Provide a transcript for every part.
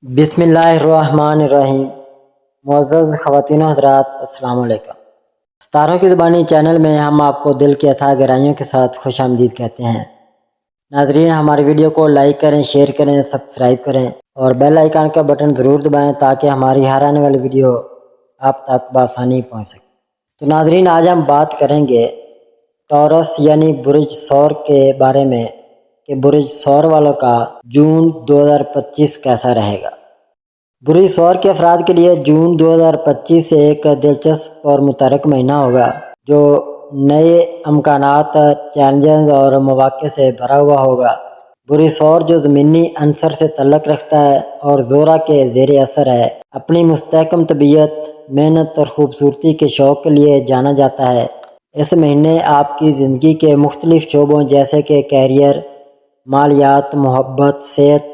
بسم اللہ الرحمن الرحیم۔ معزز خواتین و حضرات، السلام علیکم۔ ستاروں کی زبانی چینل میں ہم آپ کو دل کی اتھاہ گہرائیوں کے ساتھ خوش آمدید کہتے ہیں۔ ناظرین، ہماری ویڈیو کو لائک کریں، شیئر کریں، سبسکرائب کریں اور بیل آئیکن کا بٹن ضرور دبائیں تاکہ ہماری ہر آنے والی ویڈیو آپ تک بآسانی پہنچ سکے۔ تو ناظرین، آج ہم بات کریں گے ٹورس یعنی برج ثور کے بارے میں کہ برج ثور والوں کا جون 2025 کیسا رہے گا۔ برج ثور کے افراد کے لیے جون 2025 سے ایک دلچسپ اور متحرک مہینہ ہوگا جو نئے امکانات، چیلنجز اور مواقع سے بھرا ہوا ہوگا۔ برج ثور جو زمینی عنصر سے تعلق رکھتا ہے اور زورا کے زیر اثر ہے، اپنی مستحکم طبیعت، محنت اور خوبصورتی کے شوق کے لیے جانا جاتا ہے۔ اس مہینے آپ کی زندگی کے مختلف شعبوں جیسے کہ کیریئر، مالیات، محبت، صحت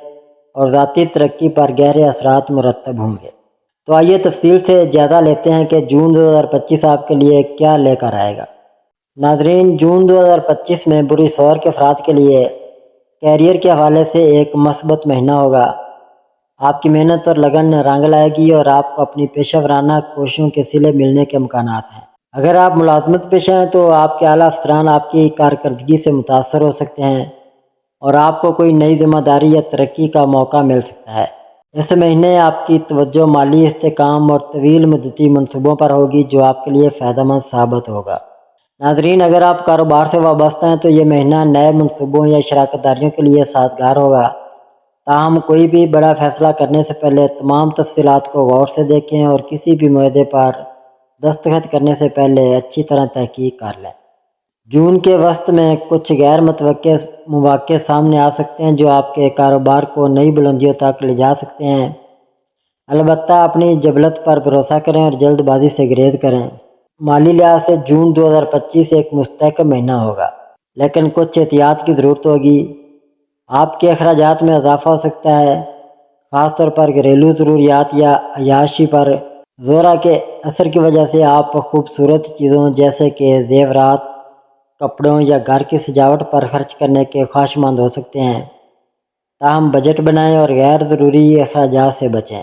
اور ذاتی ترقی پر گہرے اثرات مرتب ہوں گے۔ تو آئیے تفصیل سے جائزہ لیتے ہیں کہ جون 2025 آپ کے لیے کیا لے کر آئے گا۔ ناظرین، جون 2025 میں برج ثور کے افراد کے لیے کیریئر کے حوالے سے ایک مثبت مہینہ ہوگا۔ آپ کی محنت اور لگن رنگ لائے گی اور آپ کو اپنی پیشہ ورانہ کوششوں کے صلے ملنے کے امکانات ہیں۔ اگر آپ ملازمت پیشہ ہیں تو آپ کے اعلیٰ افسران آپ کی کارکردگی سے متاثر ہو سکتے ہیں اور آپ کو کوئی نئی ذمہ داری یا ترقی کا موقع مل سکتا ہے۔ اس مہینے آپ کی توجہ مالی استحکام اور طویل مدتی منصوبوں پر ہوگی جو آپ کے لیے فائدہ مند ثابت ہوگا۔ ناظرین، اگر آپ کاروبار سے وابستہ ہیں تو یہ مہینہ نئے منصوبوں یا شراکت داریوں کے لیے سازگار ہوگا۔ تاہم کوئی بھی بڑا فیصلہ کرنے سے پہلے تمام تفصیلات کو غور سے دیکھیں اور کسی بھی معاہدے پر دستخط کرنے سے پہلے اچھی طرح تحقیق کر لیں۔ جون کے وسط میں کچھ غیر متوقع مواقع سامنے آ سکتے ہیں جو آپ کے کاروبار کو نئی بلندیوں تک لے جا سکتے ہیں۔ البتہ اپنی جبلت پر بھروسہ کریں اور جلد بازی سے گریز کریں۔ مالی لحاظ سے جون 2025 ایک مستحکم مہینہ ہوگا، لیکن کچھ احتیاط کی ضرورت ہوگی۔ آپ کے اخراجات میں اضافہ ہو سکتا ہے، خاص طور پر گھریلو ضروریات یا عیاشی پر۔ زورا کے اثر کی وجہ سے آپ خوبصورت چیزوں جیسے کہ زیورات، کپڑوں یا گھر کی سجاوٹ پر خرچ کرنے کے خواہشمند ہو سکتے ہیں۔ تاہم بجٹ بنائیں اور غیر ضروری اخراجات سے بچیں۔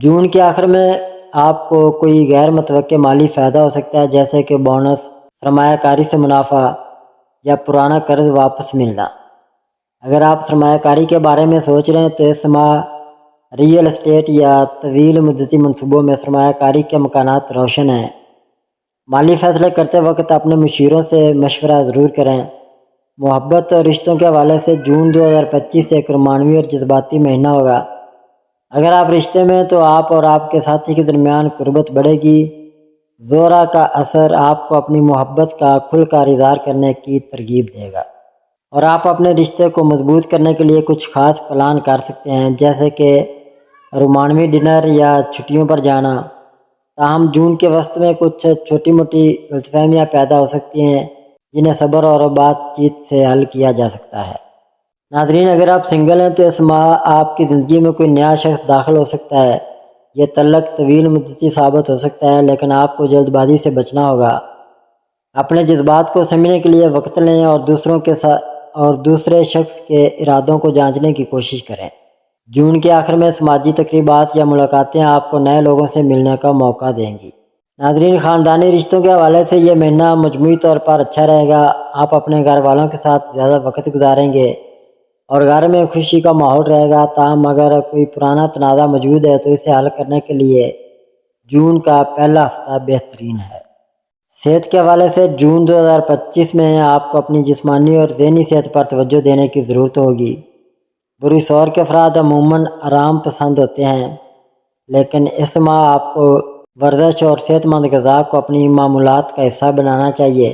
جون کے آخر میں آپ کو کوئی غیر متوقع مالی فائدہ ہو سکتا ہے جیسے کہ بونس، سرمایہ کاری سے منافع یا پرانا قرض واپس ملنا۔ اگر آپ سرمایہ کاری کے بارے میں سوچ رہے ہیں تو اس ماہ ریئل اسٹیٹ یا طویل مدتی منصوبوں میں سرمایہ کاری کے امکانات روشن ہیں۔ مالی فیصلے کرتے وقت اپنے مشیروں سے مشورہ ضرور کریں۔ محبت اور رشتوں کے حوالے سے جون 2025 ایک رومانوی اور جذباتی مہینہ ہوگا۔ اگر آپ رشتے میں ہیں تو آپ اور آپ کے ساتھی کے درمیان قربت بڑھے گی۔ زورا کا اثر آپ کو اپنی محبت کا کھل کر اظہار کرنے کی ترغیب دے گا اور آپ اپنے رشتے کو مضبوط کرنے کے لیے کچھ خاص پلان کر سکتے ہیں جیسے کہ رومانوی ڈنر یا چھٹیوں پر جانا۔ تاہم جون کے وسط میں کچھ چھوٹی موٹی غلط فہمیاں پیدا ہو سکتی ہیں جنہیں صبر اور بات چیت سے حل کیا جا سکتا ہے۔ ناظرین، اگر آپ سنگل ہیں تو اس ماہ آپ کی زندگی میں کوئی نیا شخص داخل ہو سکتا ہے۔ یہ تعلق طویل مدتی ثابت ہو سکتا ہے، لیکن آپ کو جلد بازی سے بچنا ہوگا۔ اپنے جذبات کو سمجھنے کے لیے وقت لیں اور دوسرے شخص کے ارادوں کو جانچنے کی کوشش کریں۔ جون کے آخر میں سماجی تقریبات یا ملاقاتیں آپ کو نئے لوگوں سے ملنے کا موقع دیں گی۔ ناظرین، خاندانی رشتوں کے حوالے سے یہ مہینہ مجموعی طور پر اچھا رہے گا۔ آپ اپنے گھر والوں کے ساتھ زیادہ وقت گزاریں گے اور گھر میں خوشی کا ماحول رہے گا۔ تاہم اگر کوئی پرانا تنازع موجود ہے تو اسے حل کرنے کے لیے جون کا پہلا ہفتہ بہترین ہے۔ صحت کے حوالے سے جون 2025 میں آپ کو اپنی جسمانی اور ذہنی صحت پر توجہ دینے کی ضرورت ہوگی۔ برج ثور کے افراد عموماً آرام پسند ہوتے ہیں، لیکن اس ماہ آپ کو ورزش اور صحت مند غذا کو اپنی معمولات کا حصہ بنانا چاہیے۔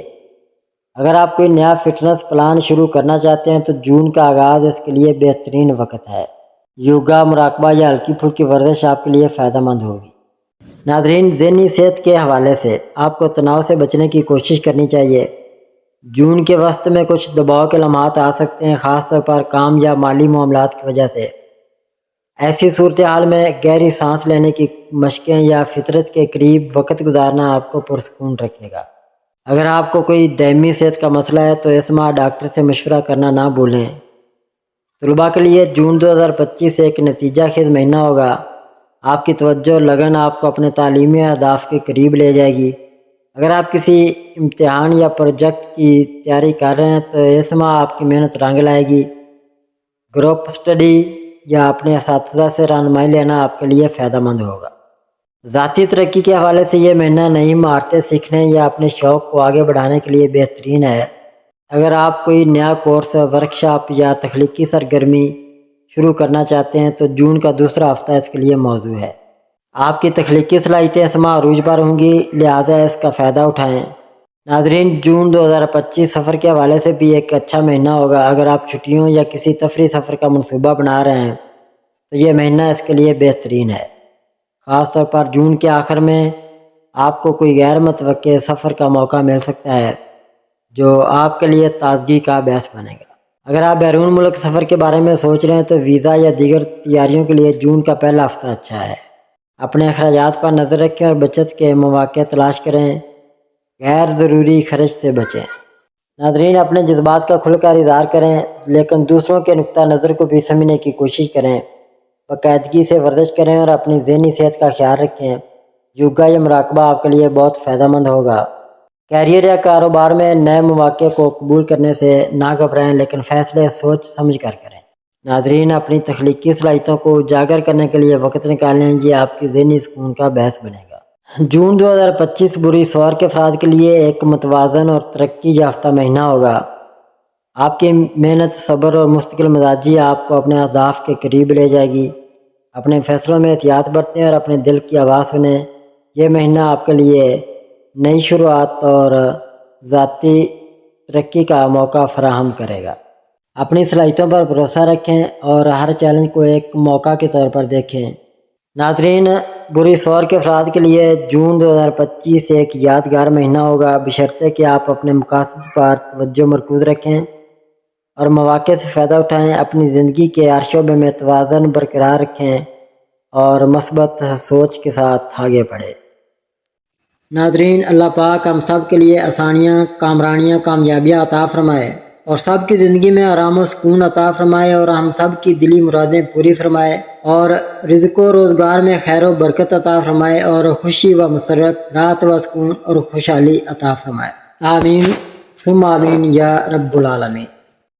اگر آپ کوئی نیا فٹنس پلان شروع کرنا چاہتے ہیں تو جون کا آغاز اس کے لیے بہترین وقت ہے۔ یوگا، مراقبہ یا ہلکی پھلکی ورزش آپ کے لیے فائدہ مند ہوگی۔ ناظرین، ذہنی صحت کے حوالے سے آپ کو تناؤ سے بچنے کی کوشش کرنی چاہیے۔ جون کے وسط میں کچھ دباؤ کے لمحات آ سکتے ہیں، خاص طور پر کام یا مالی معاملات کی وجہ سے۔ ایسی صورتحال میں گہری سانس لینے کی مشقیں یا فطرت کے قریب وقت گزارنا آپ کو پرسکون رکھے گا۔ اگر آپ کو کوئی دائمی صحت کا مسئلہ ہے تو اس ماہ ڈاکٹر سے مشورہ کرنا نہ بھولیں۔ طلباء کے لیے جون 2025 ایک نتیجہ خیز مہینہ ہوگا۔ آپ کی توجہ اور لگن آپ کو اپنے تعلیمی اہداف کے قریب لے جائے گی۔ اگر آپ کسی امتحان یا پروجیکٹ کی تیاری کر رہے ہیں تو اس ماہ آپ کی محنت رنگ لائے گی۔ گروپ اسٹڈی یا اپنے اساتذہ سے رہنمائی لینا آپ کے لیے فائدہ مند ہوگا۔ ذاتی ترقی کے حوالے سے یہ مہینہ نئی مہارتیں سیکھنے یا اپنے شوق کو آگے بڑھانے کے لیے بہترین ہے۔ اگر آپ کوئی نیا کورس، ورکشاپ یا تخلیقی سرگرمی شروع کرنا چاہتے ہیں تو جون کا دوسرا ہفتہ اس کے لیے موزوں ہے۔ آپ کی تخلیقی صلاحیتیں اس ماہ عروج پر ہوں گی، لہٰذا اس کا فائدہ اٹھائیں۔ ناظرین، جون 2025 سفر کے حوالے سے بھی ایک اچھا مہینہ ہوگا۔ اگر آپ چھٹیوں یا کسی تفریحی سفر کا منصوبہ بنا رہے ہیں تو یہ مہینہ اس کے لیے بہترین ہے۔ خاص طور پر جون کے آخر میں آپ کو کوئی غیر متوقع سفر کا موقع مل سکتا ہے جو آپ کے لیے تازگی کا باعث بنے گا۔ اگر آپ بیرون ملک سفر کے بارے میں سوچ رہے ہیں تو ویزا یا دیگر تیاریوں کے لیے جون کا پہلا ہفتہ اچھا ہے۔ اپنے اخراجات پر نظر رکھیں اور بچت کے مواقع تلاش کریں۔ غیر ضروری خرچ سے بچیں۔ ناظرین، اپنے جذبات کا کھل کر اظہار کریں لیکن دوسروں کے نقطہ نظر کو بھی سمجھنے کی کوشش کریں۔ باقاعدگی سے ورزش کریں اور اپنی ذہنی صحت کا خیال رکھیں۔ یوگا یا مراقبہ آپ کے لیے بہت فائدہ مند ہوگا۔ کیریئر یا کاروبار میں نئے مواقع کو قبول کرنے سے نہ گھبرائیں لیکن فیصلے سوچ سمجھ کر کریں۔ ناظرین، اپنی تخلیقی صلاحیتوں کو اجاگر کرنے کے لیے وقت نکالیں، یہ آپ کی ذہنی سکون کا باعث بنے گا۔ جون 2025 بری سوار کے افراد کے لیے ایک متوازن اور ترقی یافتہ مہینہ ہوگا۔ آپ کی محنت، صبر اور مستقل مزاجی آپ کو اپنے اہداف کے قریب لے جائے گی۔ اپنے فیصلوں میں احتیاط برتیں اور اپنے دل کی آواز سنیں۔ یہ مہینہ آپ کے لیے نئی شروعات اور ذاتی ترقی کا موقع فراہم کرے گا۔ اپنی صلاحیتوں پر بھروسہ رکھیں اور ہر چیلنج کو ایک موقع کے طور پر دیکھیں۔ ناظرین، بری سوار کے افراد کے لیے جون 2025 ایک یادگار مہینہ ہوگا، بشرطے کہ آپ اپنے مقاصد پر توجہ مرکوز رکھیں اور مواقع سے فائدہ اٹھائیں۔ اپنی زندگی کے ہر شعبے میں توازن برقرار رکھیں اور مثبت سوچ کے ساتھ آگے بڑھیں۔ ناظرین، اللہ پاک ہم سب کے لیے آسانیاں، کامرانیاں، کامیابیاں عطا فرمائے اور سب کی زندگی میں آرام و سکون عطا فرمائے اور ہم سب کی دلی مرادیں پوری فرمائے اور رزق و روزگار میں خیر و برکت عطا فرمائے اور خوشی و مسرت، راحت و سکون اور خوشحالی عطا فرمائے۔ آمین ثم آمین یا رب العالمین۔